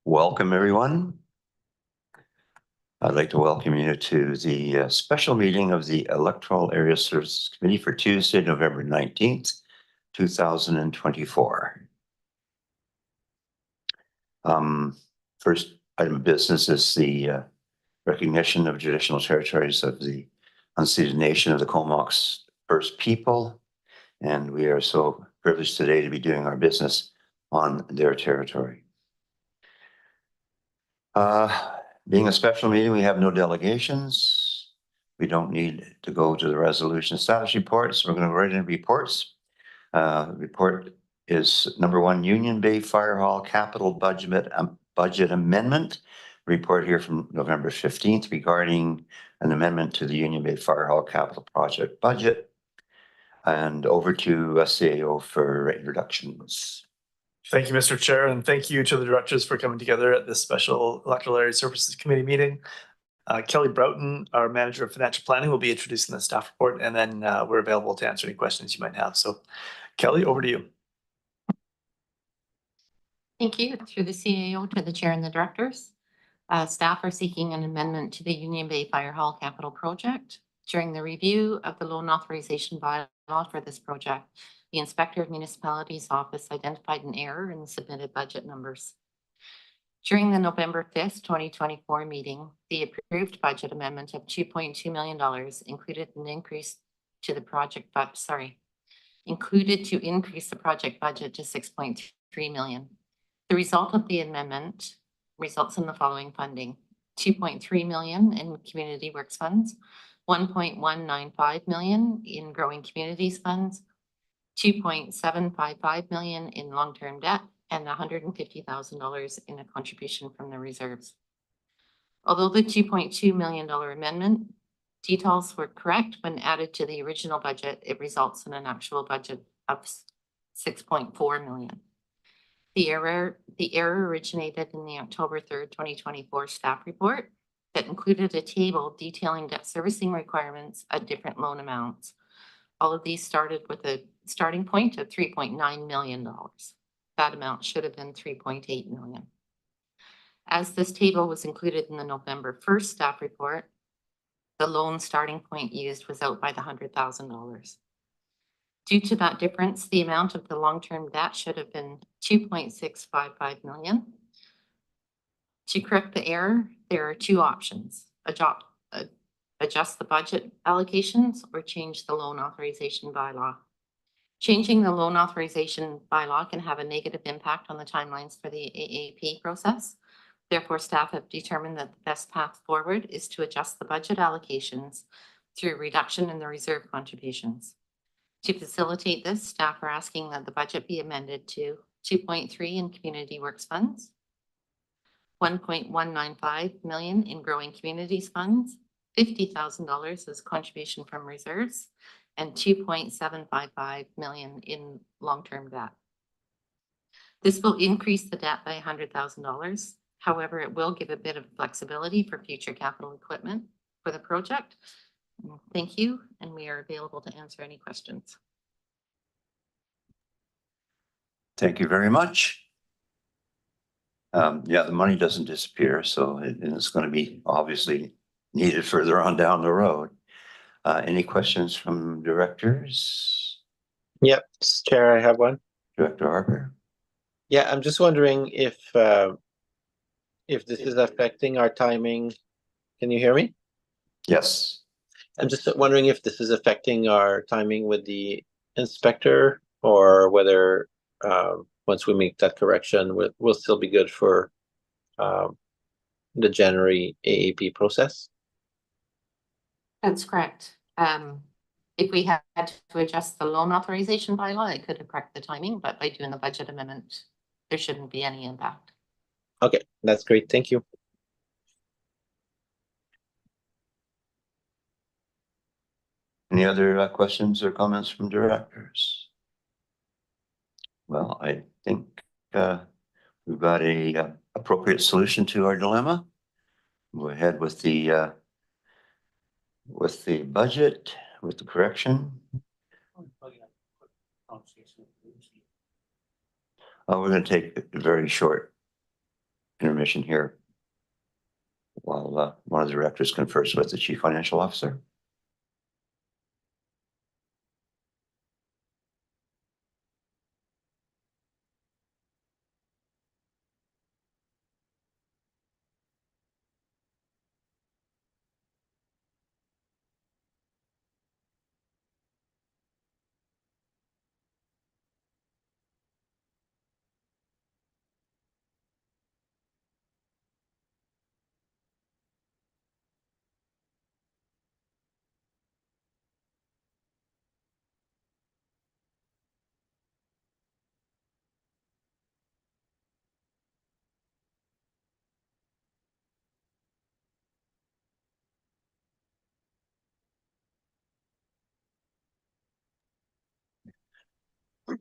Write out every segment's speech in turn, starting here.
Welcome, everyone. I'd like to welcome you to the special meeting of the Electoral Areas Services Committee for Tuesday, November 19th, 2024. First item of business is the recognition of traditional territories of the unceded nation of the Comox First People. And we are so privileged today to be doing our business on their territory. Being a special meeting, we have no delegations. We don't need to go to the resolution status reports. We're going to go right into reports. Report is number 1, Union Bay Fire Hall Capital Budget Amendment. Report here from November 15th regarding an amendment to the Union Bay Fire Hall Capital Project budget. And over to CAO for introductions. Thank you, Mr. Chair, and thank you to the directors for coming together at this special Electoral Areas Services Committee meeting. Kelly Broughton, our Manager of Financial Planning, will be introducing the staff report, and then we're available to answer any questions you might have. So, Kelly, over to you. Thank you. Through the CAO to the Chair and the directors. Staff are seeking an amendment to the Union Bay Fire Hall Capital Project. During the review of the loan authorization bylaw for this project, the Inspector of Municipalities Office identified an error in the submitted budget numbers. During the November 5th, 2024 meeting, the approved budget amendment of $2.2 million included an increase to the project, included to increase the project budget to $6.3 million. The result of the amendment results in the following funding: $2.3 million in community works funds, $1.195 million in growing communities funds, $2.755 million in long-term debt, and $150,000 in a contribution from the reserves. Although the $2.2 million amendment details were correct when added to the original budget, it results in an actual budget of $6.4 million. The error originated in the October 3rd, 2024 staff report that included a table detailing debt servicing requirements at different loan amounts. All of these started with a starting point of $3.9 million. That amount should have been $3.8 million. As this table was included in the November 1st staff report, the loan starting point used was out by the $100,000. Due to that difference, the amount of the long-term debt should have been $2.655 million. To correct the error, there are two options: adjust the budget allocations or change the loan authorization bylaw. Changing the loan authorization bylaw can have a negative impact on the timelines for the AAP process. Therefore, staff have determined that the best path forward is to adjust the budget allocations through reduction in the reserve contributions. To facilitate this, staff are asking that the budget be amended to $2.3 in community works funds, $1.195 million in growing communities funds, $50,000 as contribution from reserves, and $2.755 million in long-term debt. This will increase the debt by $100,000. However, it will give a bit of flexibility for future capital equipment for the project. Thank you, and we are available to answer any questions. Thank you very much. Yeah, the money doesn't disappear, so it's going to be obviously needed further on down the road. Any questions from directors? Yep, Chair, I have one. Director Harper? Yeah, I'm just wondering if this is affecting our timing. Can you hear me? Yes. I'm just wondering if this is affecting our timing with the inspector, or whether once we make that correction, we'll still be good for the January AAP process. That's correct. If we had to adjust the loan authorization bylaw, it could have corrected the timing, but by doing the budget amendment, there shouldn't be any impact. Okay, that's great. Thank you. Any other questions or comments from directors? Well, I think we've got a appropriate solution to our dilemma. Go ahead with the budget, with the correction. We're going to take a very short intermission here while one of the directors confers with the chief financial officer.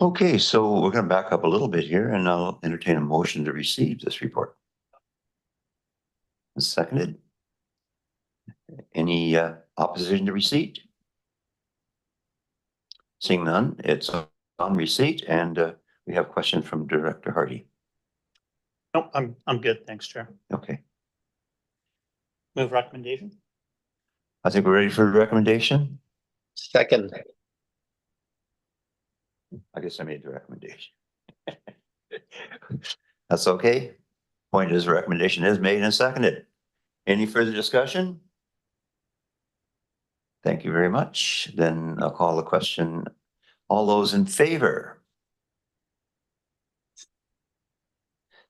Okay, so we're going to back up a little bit here and I'll entertain a motion to receive this report. Seconded. Any opposition to receipt? Seeing none, it's on receipt, and we have a question from Director Hardy. No, I'm good. Thanks, Chair. Okay, Move recommendation. I think we're ready for the recommendation. Second. I guess I made the recommendation. That's okay. Point is, the recommendation is made and seconded. Any further discussion? Thank you very much. Then I'll call the question. All those in favor?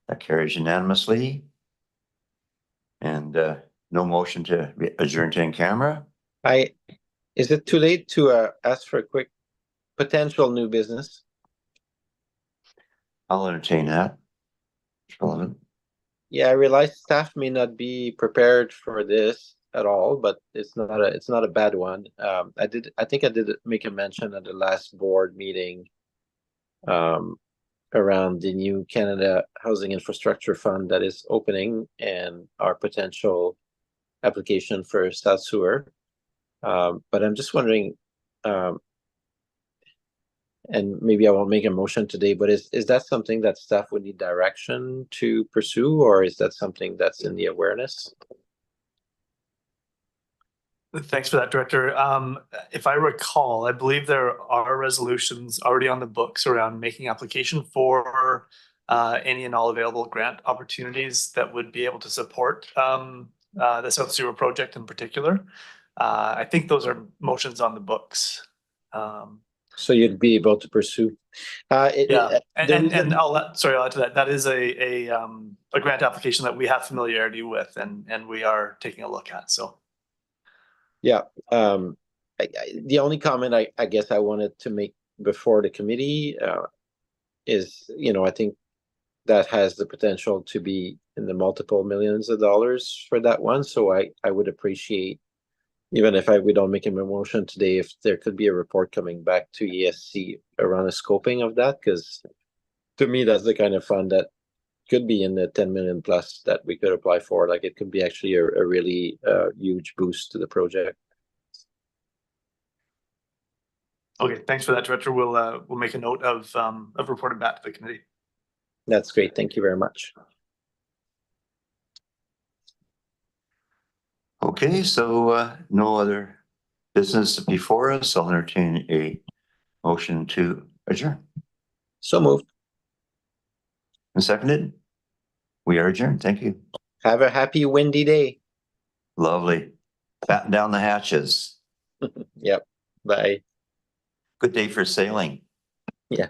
That carries unanimously. And no motion to adjourn to in camera. Is it too late to ask for a quick potential new business? I'll entertain that. It's relevant. Yeah, I realize staff may not be prepared for this at all, but it's not a bad one. I think I did make a mention at the last board meeting around the new Canada Housing Infrastructure Fund that is opening and our potential application for South Sewer. But I'm just wondering, and maybe I won't make a motion today, but is that something that staff would need direction to pursue, or is that something that's in the awareness? Thanks for that, Director. If I recall, I believe there are resolutions already on the books around making application for any and all available grant opportunities that would be able to support the South Sewer project in particular. I think those are motions on the books. So you'd be able to pursue. Yeah, the and I'll add to that. That is a grant application that we have familiarity with, and we are taking a look at. So. Yeah, the only comment I guess I wanted to make before the committee is, I think that has the potential to be in the multiple millions of dollars for that one. So I would appreciate, even if we don't make a motion today, if there could be a report coming back to ESC around the scoping of that, because to me, that's the kind of fund that could be in the 10 million plus that we could apply for. Like, it could be actually a really huge boost to the project. Okay, thanks for that, Director. We'll make a note of reporting back to the committee. That's great. Thank you very much. Okay, so no other business before us. I'll entertain a motion to adjourn. So moved. And seconded. We are adjourned. Thank you. Have a happy windy day. Lovely. Batten down the hatches. Yep. Bye. Good day for sailing. Yeah.